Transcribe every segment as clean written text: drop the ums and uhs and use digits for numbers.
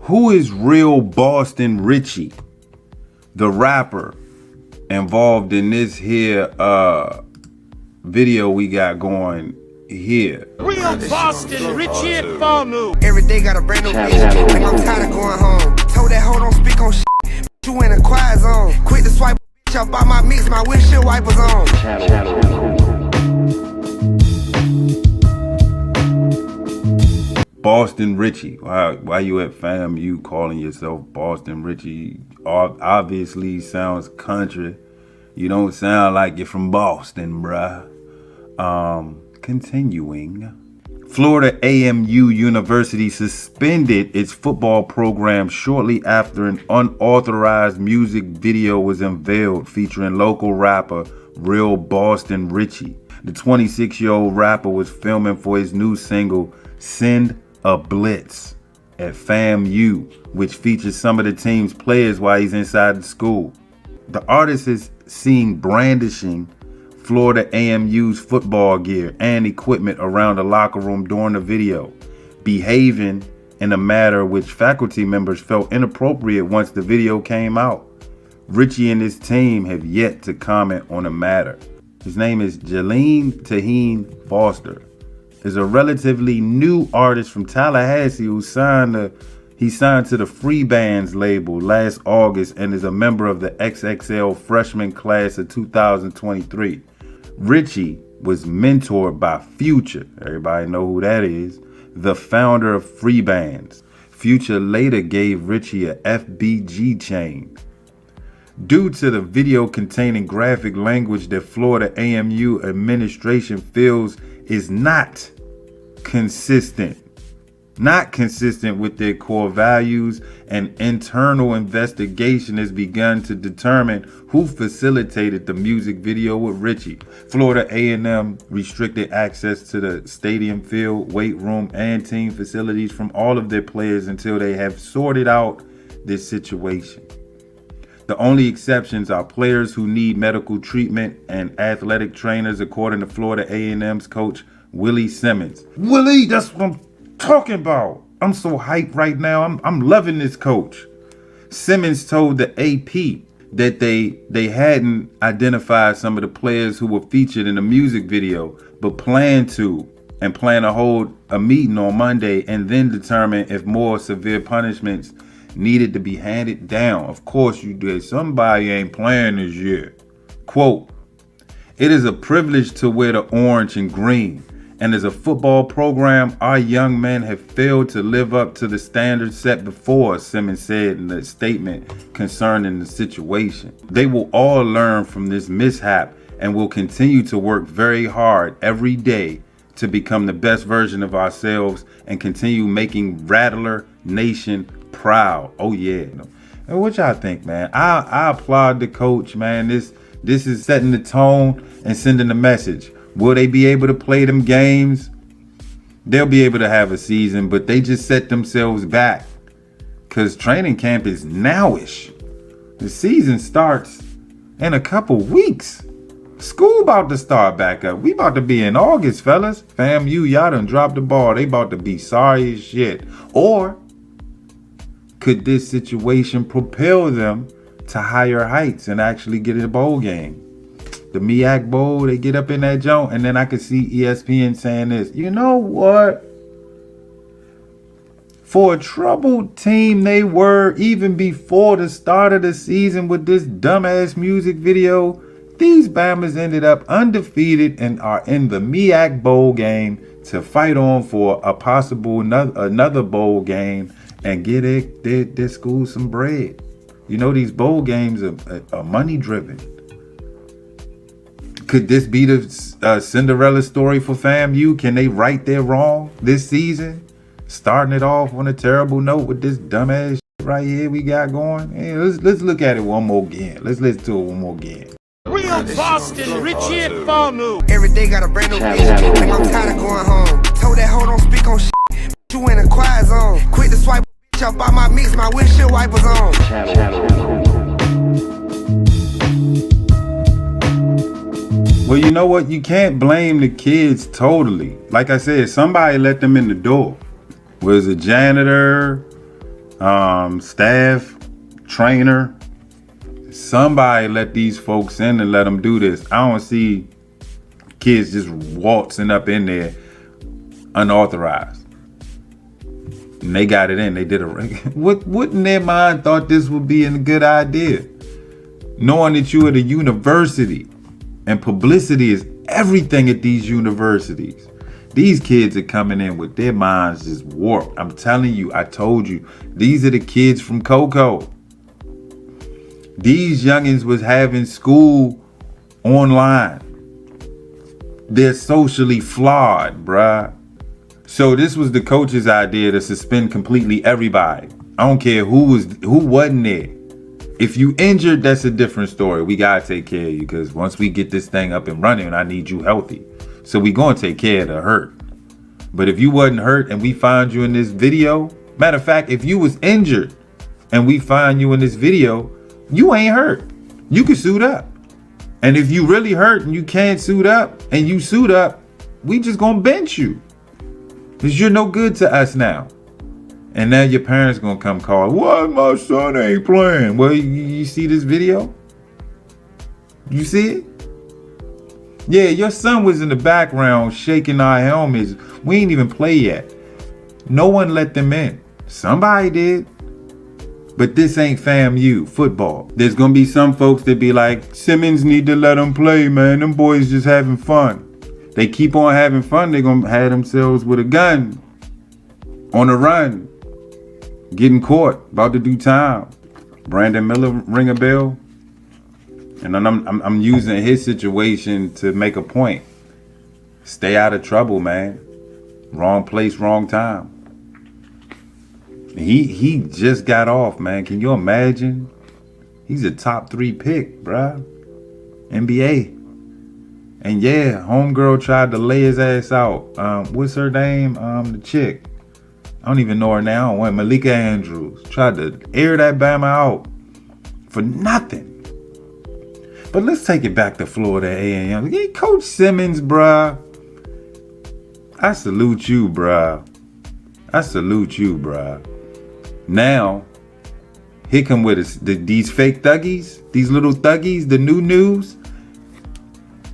Who is Real Boston Richey, the rapper involved in this here video we got going here? Real Boston Richey at FAMU. Every day got a brand new bitch. Think I'm tired of going home. Told that hoe don't speak on shit. You in a quiet zone. Quit to swipe bitch up by my mix. My windshield wipers on. Boston Richey. Why you at FAMU calling yourself Boston Richey? Obviously sounds country. You don't sound like you're from Boston, bruh. Continuing. Florida A&M University suspended its football program shortly after an unauthorized music video was unveiled featuring local rapper Real Boston Richey. The 26-year-old rapper was filming for his new single, Send a Blitz, at FAMU, which features some of the team's players while he's inside the school. The artist is seen brandishing Florida A&M's football gear and equipment around the locker room during the video, behaving in a manner which faculty members felt inappropriate once the video came out. Richey and his team have yet to comment on the matter. His name is Jaleen Taheen Foster. Is a relatively new artist from Tallahassee who signed to the Free Bands label last August and is a member of the XXL freshman class of 2023. Richey was mentored by Future, everybody know who that is, the founder of Free Bands. Future later gave Richey a FBG chain. Due to the video containing graphic language that Florida A&M administration feels is not consistent with their core values, an internal investigation has begun to determine who facilitated the music video with Richey. Florida A&M restricted access to the stadium field, weight room, and team facilities from all of their players until they have sorted out this situation. The only exceptions are players who need medical treatment and athletic trainers, according to Florida A&M's coach Willie Simmons. Willie, that's what I'm talking about. I'm so hyped right now. I'm loving this coach. Simmons told the AP that they hadn't identified some of the players who were featured in the music video, but plan to hold a meeting on Monday and then determine if more severe punishments needed to be handed down. Of course you did. Somebody ain't playing this year. Quote, "It is a privilege to wear the orange and green. And as a football program, our young men have failed to live up to the standards set before us," Simmons said in a statement concerning the situation. "They will all learn from this mishap and will continue to work very hard every day to become the best version of ourselves and continue making Rattler Nation proud." Oh yeah. What y'all think, man? I applaud the coach, man. This is setting the tone and sending a message. Will they be able to play them games? They'll be able to have a season, but they just set themselves back because training camp is nowish. The season starts in a couple weeks. School about to start back up. We about to be in August, fellas. FAMU, y'all done dropped the ball. They about to be sorry as shit. Or could this situation propel them to higher heights and actually get a bowl game? The MEAC Bowl, they get up in that joint, and then I could see ESPN saying this. You know what? For a troubled team they were even before the start of the season with this dumbass music video, these Bammers ended up undefeated and are in the MEAC Bowl game to fight on for a possible another bowl game and get their school some bread. You know, these bowl games are money driven. Could this be the Cinderella story for FAMU? Can they right their wrong this season? Starting it off on a terrible note with this dumbass shit right here we got going. Hey, let's look at it one more again. Let's listen to it one more again. Real Boston Richey at FAMU. Every day got a brand new bitch. Think I'm tired of going home. Told that hoe don't speak on shit. You in a quiet zone. Quit to swipe bitch up by my mix. My windshield wipers on. Well, you know what? You can't blame the kids totally. Like I said, somebody let them in the door. Was a janitor, staff, trainer, somebody let these folks in and let them do this. I don't see kids just waltzing up in there unauthorized. And they got it in. They did what in their mind thought this would be a good idea? Knowing that you at a university and publicity is everything at these universities. These kids are coming in with their minds just warped. I'm telling you, I told you, these are the kids from Coco. These youngins was having school online. They're socially flawed, bruh. So this was the coach's idea to suspend completely everybody. I don't care who wasn't there. If you injured, that's a different story. We gotta take care of you because once we get this thing up and running, I need you healthy. So we gonna take care of the hurt. But if you wasn't hurt and we find you in this video, matter of fact, if you was injured and we find you in this video, you ain't hurt. You can suit up. And if you really hurt and you can't suit up and you suit up, we just gonna bench you. Because you're no good to us now. And now your parents gonna come call, why my son ain't playing? Well, you see this video? You see it? Yeah, your son was in the background shaking our helmets. We ain't even play yet. No one let them in. Somebody did. But this ain't FAMU football. There's gonna be some folks that be like, Simmons need to let them play, man. Them boys just having fun. They keep on having fun, they're gonna have themselves with a gun on the run, getting caught, about to do time. Brandon Miller, ring a bell? And I'm using his situation to make a point. Stay out of trouble, man. Wrong place, wrong time. He just got off, man. Can you imagine? He's a top 3 pick, bruh. NBA. And yeah, homegirl tried to lay his ass out. What's her name? The chick. I don't even know her now. Malika Andrews. Tried to air that Bama out for nothing. But let's take it back to Florida A&M. Hey, Coach Simmons, bruh. I salute you, bruh. I salute you, bruh. Now, here come with us, these fake thuggies, these little thuggies, the new news.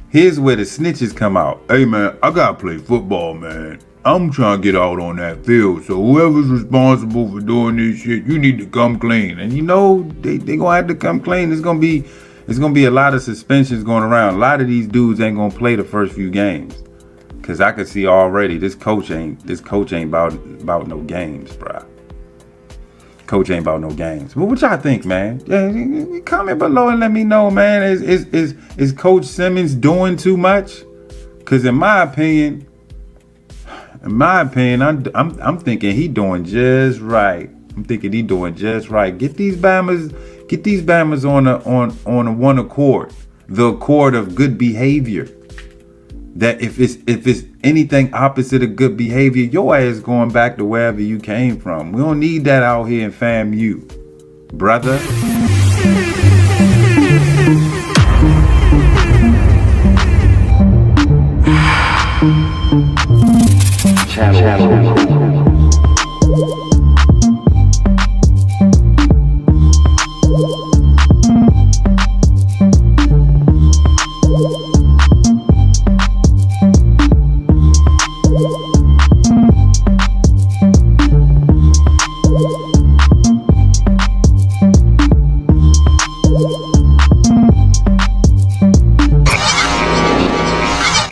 Here's where the snitches come out. Hey, man, I gotta play football, man. I'm trying to get out on that field. So whoever's responsible for doing this shit, you need to come clean. And you know, they gonna have to come clean. It's gonna be a lot of suspensions going around. A lot of these dudes ain't gonna play the first few games. Cause I can see already this coach ain't about no games, bruh. Coach ain't about no games. But what y'all think, man? Yeah, comment below and let me know, man. Is Coach Simmons doing too much? Cause in my opinion, I'm thinking he doing just right. I'm thinking he doing just right. Get these Bammers on a one accord, the accord of good behavior. That if it's anything opposite of good behavior, your ass going back to wherever you came from. We don't need that out here in FAMU, brother. Woo!